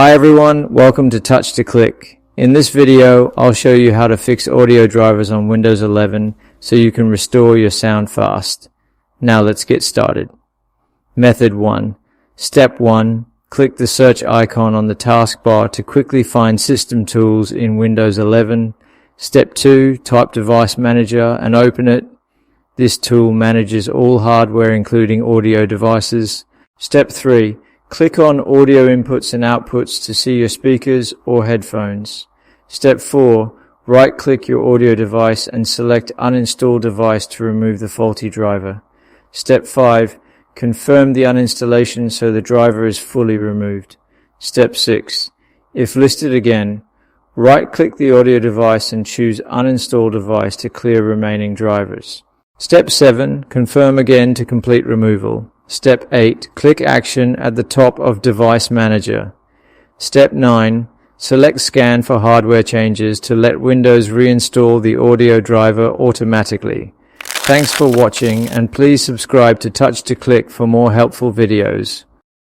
Hi everyone, welcome to Touch to Click. In this video, I'll show you how to fix audio drivers on Windows 11 so you can restore your sound fast. Now let's get started. Method 1. Step 1. Click the search icon on the taskbar to quickly find System Tools in Windows 11. Step 2. Type Device Manager and open it. This tool manages all hardware including audio devices. Step 3. Click on Audio Inputs and Outputs to see your speakers or headphones. Step 4. Right-click your audio device and select Uninstall Device to remove the faulty driver. Step 5. Confirm the uninstallation so the driver is fully removed. Step 6. If listed again, right-click the audio device and choose Uninstall Device to clear remaining drivers. Step 7. Confirm again to complete removal. Step 8. Click Action at the top of Device Manager. Step 9. Select Scan for hardware changes to let Windows reinstall the audio driver automatically. Thanks for watching and please subscribe to Touch to Click for more helpful videos.